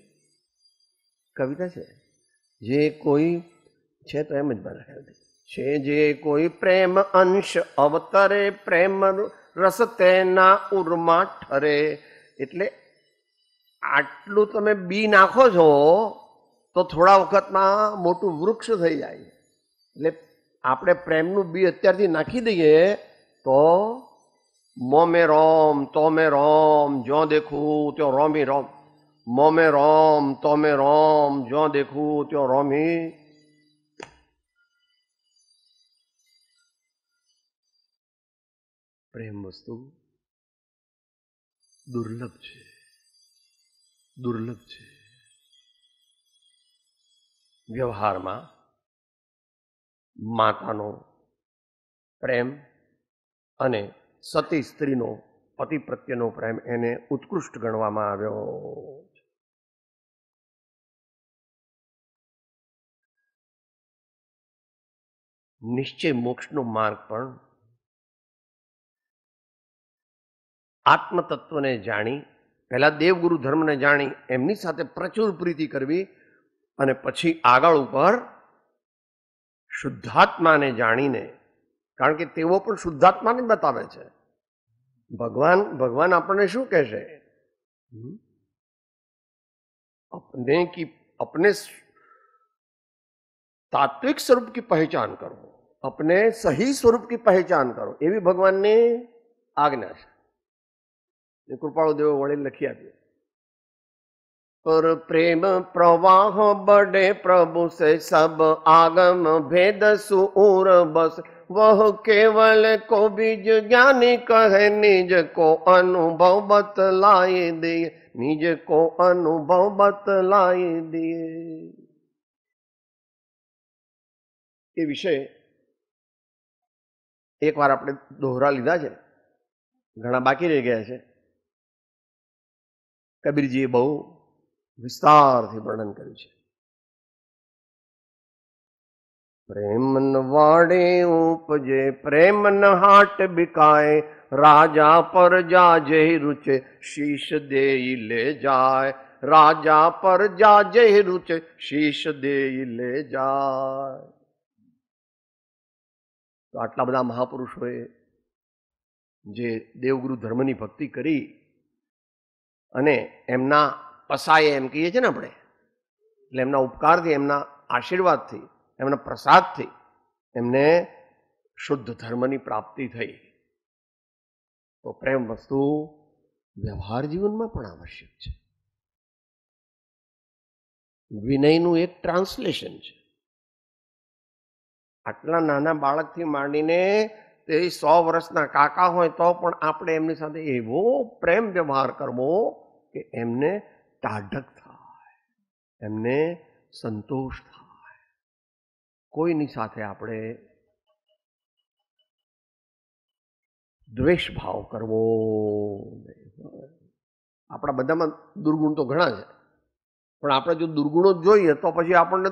કવિતા છે. જે કોઈ છે તો એમ જ બને છે. જે કોઈ પ્રેમ અંશ અવતરે, પ્રેમ રસ તેના ઉરમાં ઠરે. એટલે આટલું તમે બી નાખો છો તો થોડા વખતમાં મોટું વૃક્ષ થઈ જાય. એટલે આપણે પ્રેમનું બી અત્યારથી નાખી દઈએ તો મોમે રોમ તોમે રોમ, જો દેખું ત્યો રોમી રોમ. મોમે રોમ તોમે રોમ, જો દેખું ત્યો રોમી. પ્રેમ વસ્તુ દુર્લભ છે, દુર્લભ છે. વ્યવહારમાં માતાનો પ્રેમ અને સતી સ્ત્રીનો પતિ પ્રત્યેનો પ્રેમ એને ઉત્કૃષ્ટ ગણવામાં આવ્યો. નિશ્ચય મોક્ષનો માર્ગ પણ આત્મતત્વને જાણી, પહેલા દેવગુરુ ધર્મને જાણી એમની સાથે પ્રચુર પ્રીતિ કરવી અને પછી આગળ ઉપર શુદ્ધાત્માને જાણીને, કારણ કે તેઓ પણ શુદ્ધાત્માને બતાવે છે. ભગવાન આપણને શું કહે છે? अपने तात्विक स्वरूप की पहचान करो, अपने सही स्वरूप की पहचान करो, એવી ભગવાનની આજ્ઞા છે. કૃપાળુ દેવો વળી લખી આપીએ. पर प्रेम प्रवाह बढ़े प्रभु से सब आगम भेद सुर बस, वह केवल को बीज ज्ञानी कहे, निज को अनुभव बतलाई दिए, निज को अनुभव बतलाई दिए. એ વિષય એકવાર આપણે દોહરા લીધા છે, ઘણા બાકી રહી ગયા છે. કબીરજીએ બહુ વિસ્તારથી વર્ણન કર્યું છે. પ્રેમ ન વાડે ઉપજે પ્રેમ ન હાટ બિકાય, રાજા પર જા જય રૂચે શીશ દેઈ લે જાય, રાજા પર જા જય રૂચે શીશ દેઈ લે જાય. તો આટલા બધા મહાપુરુષોએ જે દેવગુરુ ધર્મની ભક્તિ કરી અને એમના પસાએ એમ કહીએ છીએ ને આપણે, એટલે એમના ઉપકારથી, એમના આશીર્વાદથી, એમના પ્રસાદથી એમને શુદ્ધ ધર્મની પ્રાપ્તિ થઈ. તો પ્રેમ વસ્તુ વ્યવહાર જીવનમાં પણ આવશ્યક છે. વિનયનું એક ટ્રાન્સલેશન છે. આટલા નાના બાળકથી માંડીને તે 100 વર્ષના કાકા હોય તો પણ આપણે એમની સાથે એવો પ્રેમ વ્યવહાર કરવો કે એમને ટાઢક થાય, એમને સંતોષ થાય. કોઈની સાથે આપણે દ્વેષ ભાવ કરવો. આપણા બધામાં દુર્ગુણ તો ઘણા છે, પણ આપણે જો દુર્ગુણો જ જોઈએ તો પછી આપણને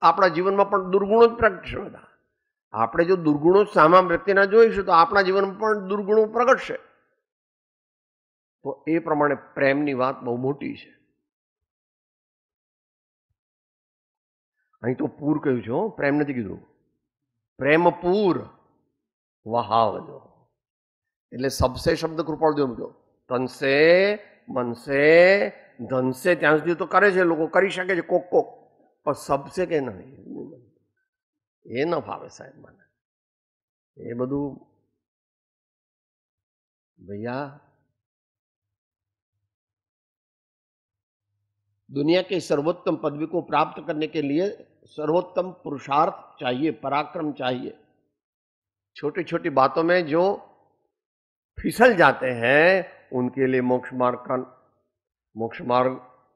આપણા જીવનમાં પણ દુર્ગુણો જ પ્રગટશે બધા. આપણે જો દુર્ગુણો સામા વ્યક્તિના જોઈશું તો આપણા જીવનમાં પણ દુર્ગુણો પ્રગટશે. તો એ પ્રમાણે પ્રેમની વાત બહુ મોટી છે. અહીં તો પૂર કહ્યું છે, પ્રેમ નથી કીધું. પ્રેમ પૂર વહાવજો, એટલે સબસે શબ્દ કૃપાળદેવ મૂક્યો. તનસે મનસે ધનસે ત્યાં સુધી તો કરે છે, લોકો કરી શકે છે કોક કોક, પણ સબસે કે નહીં, એ ન ફાવે સાહેબ મને. એ બધું भैया दुनिया के सर्वोत्तम पदवी को प्राप्त करने के लिए सर्वोत्तम पुरुषार्थ चाहिए, पराक्रम चाहिए. छोटी छोटी बातों में जो फिसल जाते हैं उनके लिए मोक्ष मार्ग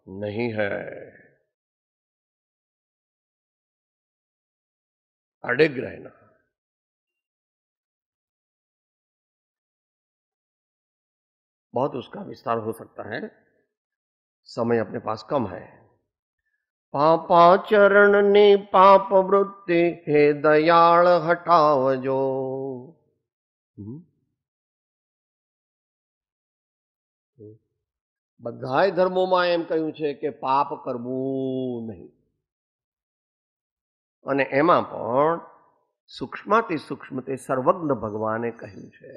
नहीं है. अडिग रहना. बहुत उसका विस्तार हो सकता है, समय अपने पास कम है. पापाचरण ने पाप वृत्ति हे दयाल हटावजो. બધાય ધર્મોમાં એમ કહ્યું છે કે પાપ કરવું નહીં, અને એમાં પણ સૂક્ષ્માતિ સૂક્ષ્મ તે સર્વજ્ઞ ભગવાને કહ્યું છે.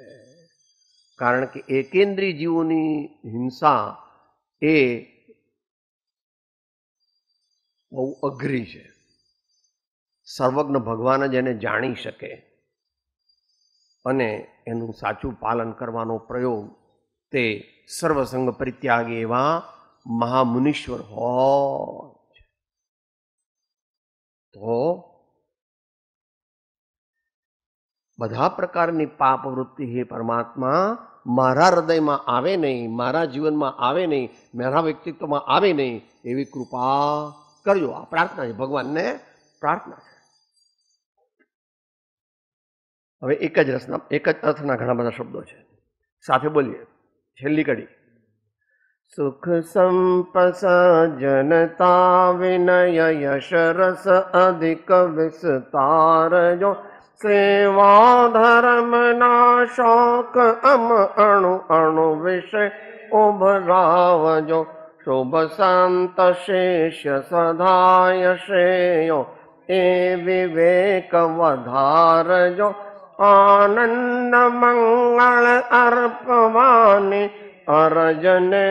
કારણ કે એકેન્દ્રી જીવોની હિંસા એ બહુ અઘરી છે. સર્વજ્ઞ ભગવાન જ એને જાણી શકે અને એનું સાચું પાલન કરવાનો પ્રયોગ તે સર્વસંગ પરિત્યાગી એવા મહામુનીશ્વર હોય. તો બધા પ્રકારની પાપ વૃત્તિ હે પરમાત્મા મારા હૃદયમાં આવે નહીં, મારા જીવનમાં આવે નહીં, મારા વ્યક્તિત્વમાં આવે નહીં, એવી કૃપા કરજો. આ પ્રાર્થના છે, ભગવાનને પ્રાર્થના છે. હવે એક જ અર્થના ઘણા બધા શબ્દો છે, સાથે બોલીએ. છેલ્લી કડી. સુખ સંપસજનતા વિનય યશ રસ અધિક વિસ્તારજો. સેવા ધર્મના શોક અણુ અણુ વિષય ઉભરાવજો. શુભ શાંત શેષ્ય સદાય શ્રેયો એ વિવેક વધારજો. આનંદ મંગળ અર્પવાની અરજને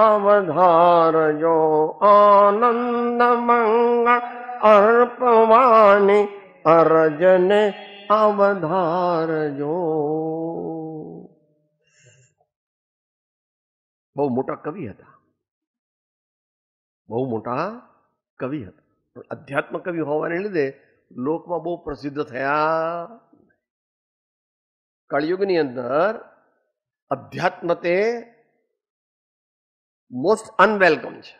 અવધારજો. આનંદ મંગળ અર્પવાની અરજને અવધારજો. બહુ મોટા કવિ હતા, બહુ મોટા કવિ હતા, પણ અધ્યાત્મ કવિ હોવાને લીધે લોકમાં બહુ પ્રસિદ્ધ થયા. કળિયુગની અંદર અધ્યાત્મ તે મોસ્ટ અનવેલકમ છે.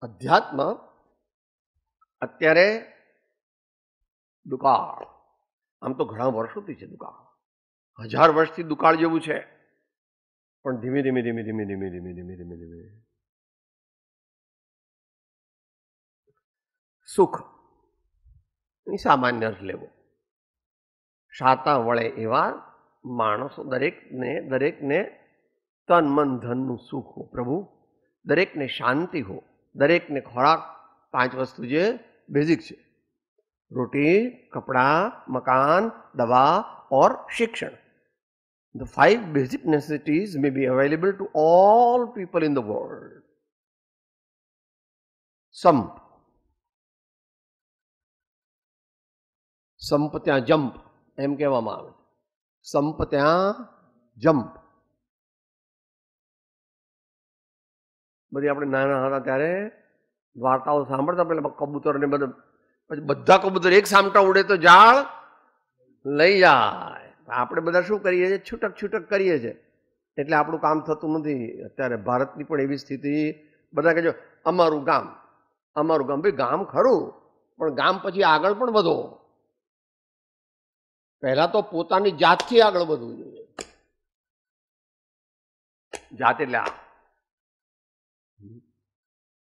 અધ્યાત્મ અત્યારે દુકાળ, આમ તો ઘણા વર્ષોથી છે દુકાળ, 1000 વર્ષથી દુકાળ જેવું છે, પણ ધીમે ધીમે ધીમે ધીમે ધીમે ધીમે ધીમે ધીમે ધીમે સુખ એ સામાન્ય અર્થ લેવો. શાતા વળે એવા માણસો દરેકને તન મન ધનનું સુખ હો પ્રભુ, દરેકને શાંતિ હો, દરેકને ખોરાક 5 વસ્તુ જે બેઝિક છે, રોટી, કપડા, મકાન, દવા और शिक्षण. The 5 basic necessities may be available to all people in the world. સંપ ત્યાં જમ્પ એમ કહેવામાં આવે. સંપ ત્યાં જમ્પ. બધી આપણે નાના હતા ત્યારે વાર્તાઓ સાંભળતા, પેલા કબૂતર ને બધા, પછી બધા કબૂતર એક સામટા ઉડે તો ઝાડ લઈ જાય. આપણે બધા શું કરીએ છીએ? છૂટક છૂટક કરીએ છીએ, એટલે આપણું કામ થતું નથી. અત્યારે ભારતની પણ એવી સ્થિતિ, બધા કહેજો અમારું ગામ, અમારું ગામ. ભાઈ ગામ ખરું, પણ ગામ પછી આગળ પણ વધો. પહેલા તો પોતાની જાતથી આગળ વધવું જોઈએ. જાત એટલે આ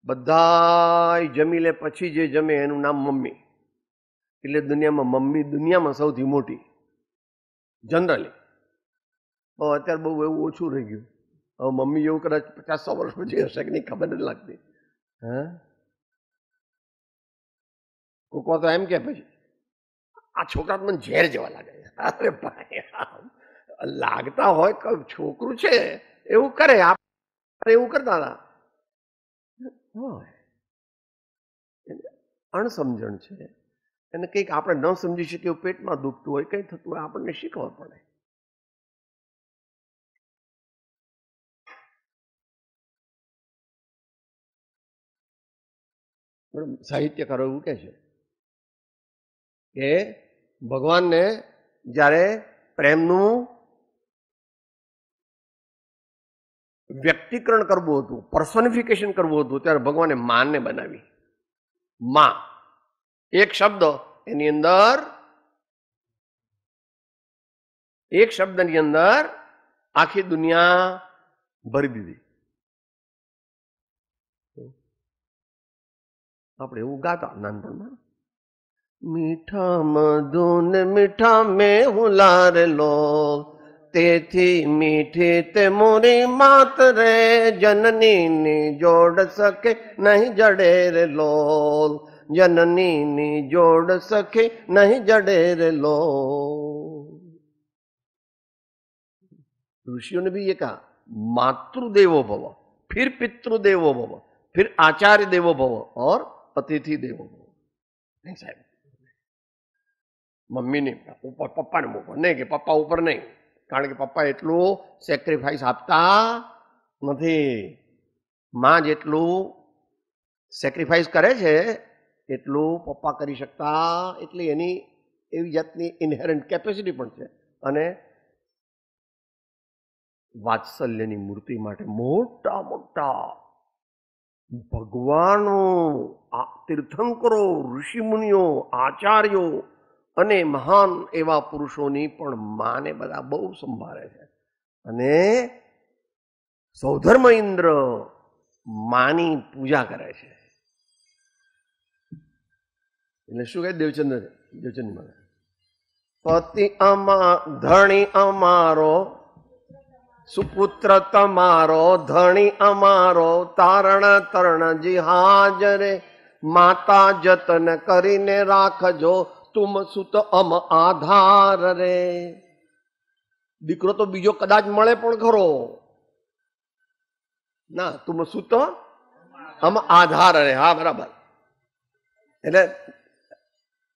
બધા જમી લે પછી જે જમે એનું નામ મમ્મી. એટલે દુનિયામાં સૌથી મોટી જનરલી. અત્યારે બહુ એવું ઓછું રહી ગયું. હવે મમ્મી જેવું કદાચ 50-100 વર્ષ પછી હશે કે નહીં ખબર નથી લાગતી. કોક તો એમ કે પછી આ છોકરા મને ઝેર જેવા લાગે. અરે ભાઈ, લાગતા હોય છોકરું છે એવું કરે, આપણે એવું કરતા હતા. અણસમજણ છે એને. કંઈક આપણે ન સમજી શકીએ, પેટમાં દુખતું હોય, કંઈ થતું હોય, આપણને શીખવા પડે. સાહિત્યકારો એવું કહે છે કે ભગવાનને જ્યારે પ્રેમનું વ્યક્તિકરણ કરવું હતું, પર્સોનિફિકેશન કરવું હતું, ત્યારે ભગવાને માને બનાવી. માં એક શબ્દ, એની અંદર એક શબ્દની અંદર આખી દુનિયા ભરી દીધી. આપણે એવું ગાતા નાનપણમાં, મીઠા મધુન મીઠા મેં હુલારેલો, તેથી મીઠી તે મોરી માત રે, જનનીની જોડ સકે નહીં જડે રે લોલ, જનનીની જોડ સકે નહીં જડે રે લોલ. ऋषियों ने भी ये कहा, मातृदेवो भव, फिर पितृदेवो भव, फिर आचार्य देवो भव और अतिथि देवो भव. नहीं साहब, મમ્મી ને ઉપર, પપ્પાને મૂકો નહીં, કે પપ્પા ઉપર નહીં, કારણ કે પપ્પા એટલું સેક્રિફાઈસ આપતા નથી. માં જેટલું સેક્રિફાઈસ કરે છે એટલું પપ્પા કરી શકતા, એટલે એની એવી જાતની ઇનહેરન્ટ કેપેસિટી પણ છે. અને વાત્સલ્યની મૂર્તિ માટે મોટા મોટા ભગવાનો, તીર્થંકરો, ઋષિમુનિઓ, આચાર્યો અને મહાન એવા પુરુષોની પણ માને બધા બહુ સંભાળે છે. અને સૌધર્મ ઇન્દ્ર માની પૂજા કરે છે. એટલે શું કહે દેવચંદ માં, પતિ ધણી અમારો, સુપુત્ર તમારો, ધણી અમારો, તારણ તરણ જીહાજરે, માતા જતન કરીને રાખજો, તુમ સુત અમ આધાર રે. દીકરો તો બીજો કદાચ મળે પણ ખરો ના, તુમ સુત અમ આધાર રે. હા બરાબર. એટલે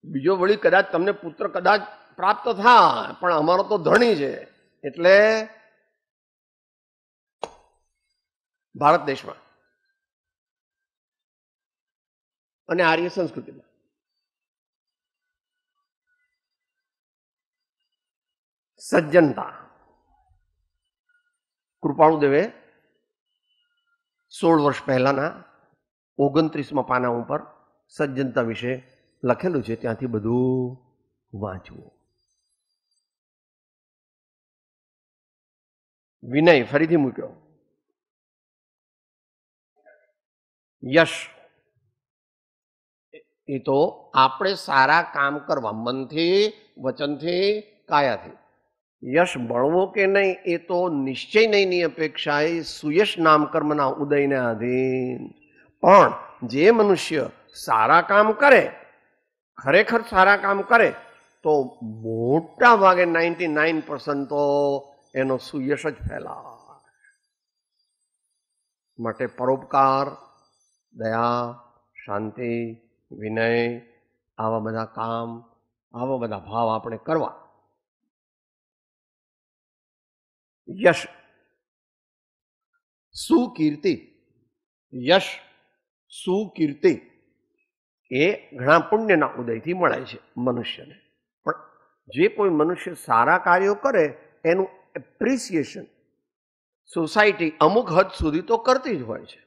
બીજો વળી કદાચ તમને પુત્ર કદાચ પ્રાપ્ત થાય, પણ અમારો તો ધણી છે. એટલે ભારત દેશમાં અને આર્ય સંસ્કૃતિમાં સજ્જનતા. કૃપાળુદેવે 16 વર્ષ પહેલાના 29મા પાના ઉપર સજ્જનતા વિશે લખેલું છે. ત્યાંથી બધું વાંચવું. વિનય ફરીથી મૂક્યો. યશ એ તો આપણે સારા કામ કરવા, મનથી, વચનથી, કાયાથી. યશ મળવો કે નહીં એ તો નિશ્ચય નહીંની અપેક્ષા, એ સુયશ નામ કર્મના ઉદયને આધીન. પણ જે મનુષ્ય સારા કામ કરે, ખરેખર સારા કામ કરે, તો મોટા ભાગે 99% તો એનો સુયશ જ ફેલાય. માટે પરોપકાર, દયા, શાંતિ, વિનય, આવા બધા કામ, આવા બધા ભાવ આપણે કરવા. યશ, સુકીર્તિ. યશ, સુકીર્તિ એ ઘણા પુણ્યના ઉદયથી મળે છે મનુષ્યને. પણ જે કોઈ મનુષ્ય સારા કાર્યો કરે એનું એપ્રિસિએશન સોસાયટી અમુક હદ સુધી તો કરતી જ હોય છે.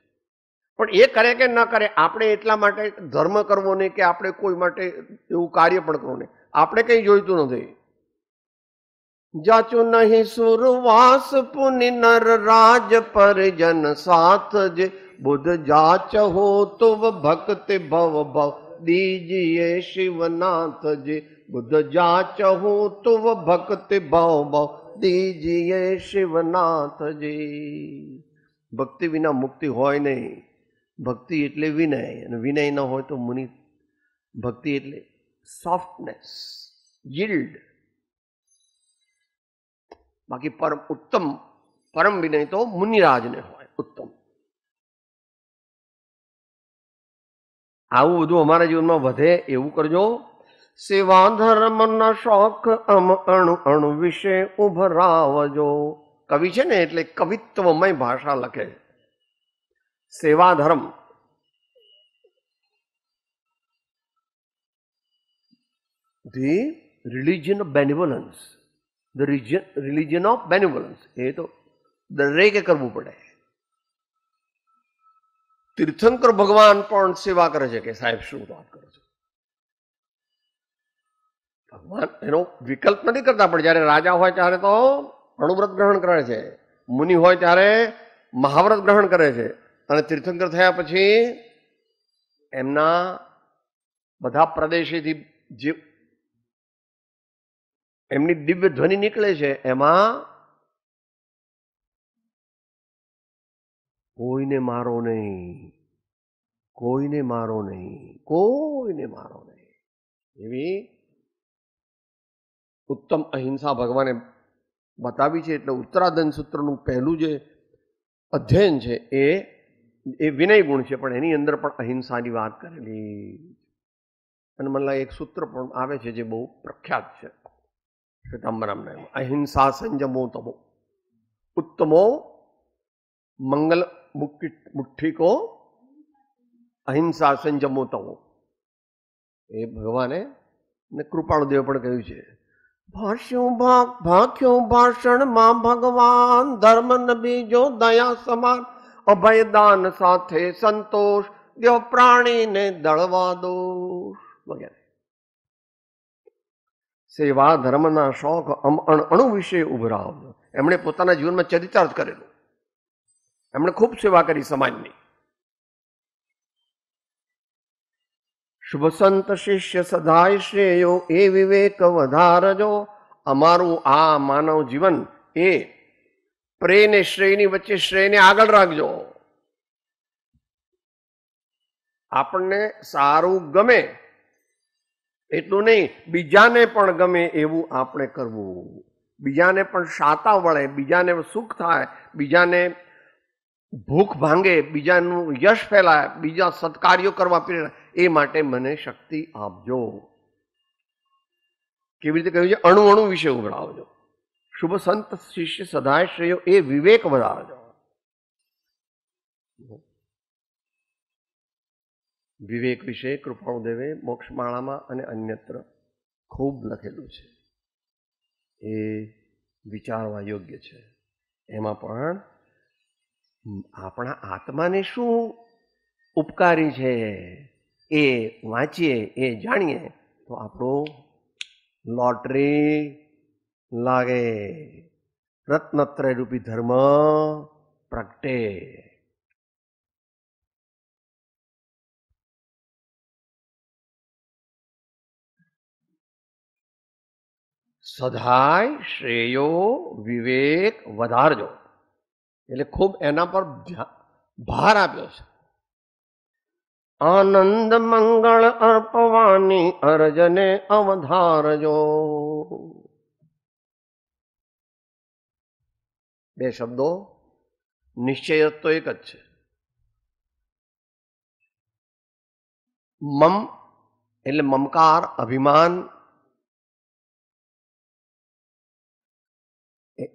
પણ એ કરે કે ન કરે, આપણે એટલા માટે ધર્મ કરવો નહીં કે આપણે કોઈ માટે એવું કાર્ય પણ કરવું નહીં. આપણે કંઈ જોઈતું નથી. જાચું નહીં સુરવાસ પુનિ નર રાજ પરિજન સાથ જે बुध जाच हो तो भक्त भव भव दीजिए शिवनाथ जी. बुध जाच हो तो भक्त भव भव दीजिए शिवनाथ जी. ભક્તિ વિના મુક્તિ હોય નહીં. ભક્તિ એટલે વિનય, અને વિનય ન હોય તો મુનિ. ભક્તિ એટલે સોફ્ટનેસ, yield. બાકી પરમ ઉત્તમ પરમ વિનય તો મુનિરાજને હોય ઉત્તમ. આવું બધું અમારા જીવનમાં વધે એવું કરજો. સેવા ધર્મના શોખ અણુ અણુ વિશે ઉભરાવજો. કવિ છે ને એટલે કવિત્વમય ભાષા લખે. સેવા ધર્મ, the religion of benevolence, the religion of benevolence, એ તો દરેકે કરવું પડે. તીર્થંકર ભગવાન પણ સેવા કરે છે કે સાહેબ શું વાત કરો છો. ભગવાન એનો વિકલ્પ નથી કરતા, પણ જયારે રાજા હોય ત્યારે તો અણુવ્રત ગ્રહણ કરે છે, મુનિ હોય ત્યારે મહાવ્રત ગ્રહણ કરે છે, અને તીર્થંકર થયા પછી એમના બધા પ્રદેશેથી જે એમની દિવ્ય ધ્વનિ નીકળે છે એમાં કોઈને મારો નહીં, કોઈને મારો નહીં, કોઈને મારો નહીં, એવી ઉત્તમ અહિંસા ભગવાને બતાવી છે. એટલે ઉત્તરાધન સૂત્રનું પહેલું જે અધ્યયન છે એ વિનય ગુણ છે, પણ એની અંદર પણ અહિંસાની વાત કરેલી. અને મને લાગે એક સૂત્ર પણ આવે છે જે બહુ પ્રખ્યાત છે શ્વેતાંબરમના, અહિંસા સંયમો તમો ઉત્તમો મંગલ મુઠ્ઠી કો અહિંસા સંયમો તમો. એ ભગવાને ને કૃપાળુદેવ પણ કહ્યું છે. ભાખ્યું ભાષણમાં ભગવાન ધર્મ ન બીજો દયા સમાન, અભયદાન સાથે સંતોષ દ્યો પ્રાણીને દળવા દોષ વગેરે. સેવા ધર્મના શોખ અણુ વિશે ઉભરાવજો. એમણે પોતાના જીવનમાં ચરિતાર્થ કરેલું. એમણે ખૂબ સેવા કરી સમાજની. શુભ સંત શિષ્ય સદાય શ્રેયો એ વિવેક વધારજો. અમારું આ માનવ જીવન એ પ્રેય ને શ્રેયની વચ્ચે શ્રેયને આગળ રાખજો. આપણને સારું ગમે એટલું નહીં, બીજાને પણ ગમે એવું આપણે કરવું. બીજાને પણ શાતા વળે, બીજાને સુખ થાય, બીજાને ભૂખ ભાંગે, બીજાનું યશ ફેલાય, બીજા સત્કાર્યો કરવા પ્રેરાય, એ માટે મને શક્તિ આપજો. કેવી રીતે કહ્યું છે? અણુ અણુ વિશે ઉભરાવજો. શુભ સંત શિષ્ય સદાય શ્રેયો એ વિવેક વધારજો. વિવેક વિશે કૃપાળુદેવે મોક્ષમાળામાં અને અન્યત્ર ખૂબ લખેલું છે. એ વિચારવા યોગ્ય છે. એમાં પણ આપણા આત્માને શું ઉપકારી છે એ વાંચીએ, એ જાણીએ તો આપણું લોટરી લાગે, રત્નત્રય રૂપી ધર્મ પ્રગટે. સદાય શ્રેયો વિવેક વધારજો, એટલે ખૂબ એના પર ભાર આપ્યો છે. આનંદ મંગળ અર્પવાની અર્જને અવધારજો. બે શબ્દો, નિશ્ચય તો એક જ છે. મમ એટલે મમકાર, અભિમાન,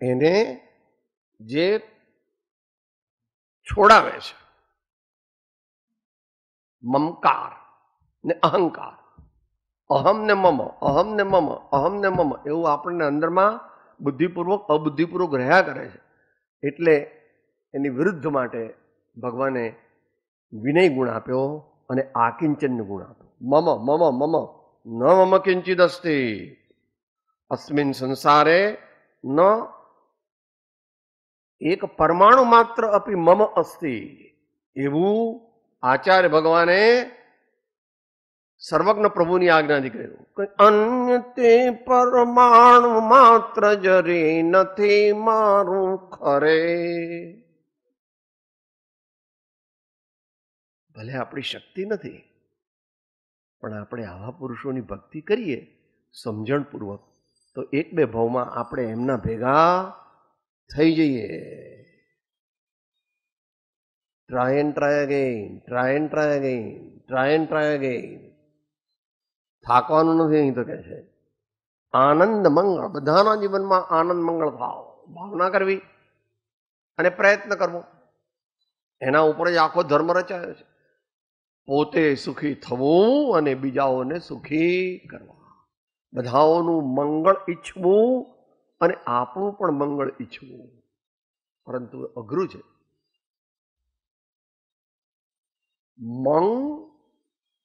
એને જે છોડાવે છે. મમકાર ને અહંકાર, અહમ ને મમ, અહમ ને મમ, અહમ ને મમ, એવું આપણને અંદરમાં બુદ્ધિપૂર્વક અબુદ્ધિપૂર્વક રહ્યા કરે છે. એટલે એની વિરુદ્ધ માટે ભગવાને વિનય ગુણ આપ્યો અને આકિંચન ગુણ આપ્યો. મમ મમ મમ ન મમ કિંચિદ અસ્તિ અસ્મિન સંસારે ન એક પરમાણુ માત્ર અપી મમ અસ્તિ, એવું આચાર્ય ભગવાને સર્વજ્ઞ પ્રભુની આજ્ઞાથી કહ્યું. અન્ય તે પરમાણુ માત્ર જરી નથી મારું ખરે. ભલે આપણી શક્તિ નથી, પણ આપણે આવા પુરુષોની ભક્તિ કરીએ સમજણપૂર્વક, તો એક બે ભાવમાં આપણે એમના ભેગા થઈ જઈએ. Try and try again, try and try again, try and try again. થાકવાનું નથી અહીં તો કહે છે. આનંદ મંગળ, બધાના જીવનમાં આનંદ મંગળ ભાવના કરવી અને પ્રયત્ન કરવો, એના ઉપર જ આખો ધર્મ રચાયો છે. પોતે સુખી થવું અને બીજાઓને સુખી કરવા, બધાઓનું મંગળ ઈચ્છવું અને આપણું પણ મંગળ ઈચ્છવું, પરંતુ અઘરું છે. મંગ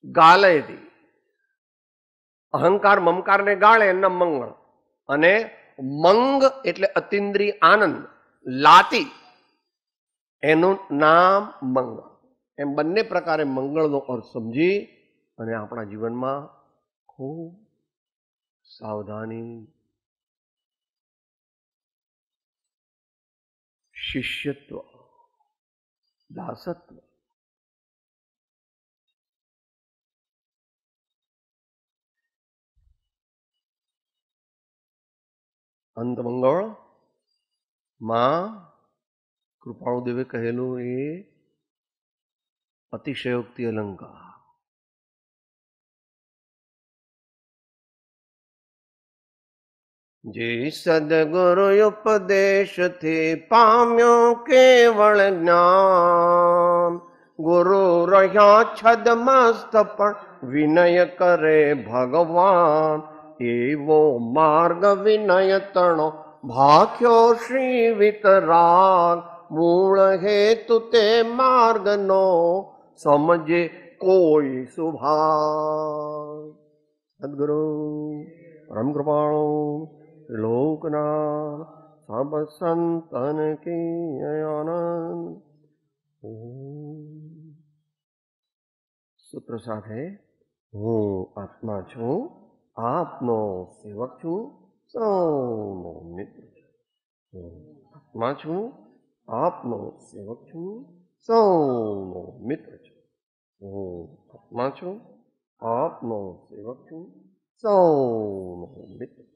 ગાલેથી, અહંકાર મમકારને ગાળે એમના મંગળ, અને મંગ એટલે અતિન્દ્રિય આનંદ, લાતી એનું નામ મંગળ. એમ બંને પ્રકારે મંગળનો અર્થ સમજી અને આપણા જીવનમાં ખૂબ સાવધાની, શિષ્યત્વ, દાસત્વ, અંતમંગળ માં કૃપાળુદેવે કહેલું એ અતિશયોક્તિ અલંકાર. જે સદગુરુ ઉપદેશથી પામ્યો કેવળ જ્ઞાન, ગુરુ રહ્યા છદમસ્ત પણ વિનય કરે ભગવાન. એવો માર્ગ વિનય તણો ભાખ્યો શ્રી વિતરાગ, મૂળ હેતુ તે માર્ગનો સમજે કોઈ સુભાગ. સદગુરુ પરમ કૃપાળુ લોકનાથ સબ સંતન કી આનંદ. સૂત્ર સાથે, હું આત્મા છું, આપનો સેવક છું, સૌનો મિત્ર છું. હું આત્મા છું, આપનો સેવક છું, સૌનો મિત્ર છું. હું આત્મા છું, આપનો સેવક છું, સૌનો મિત્ર.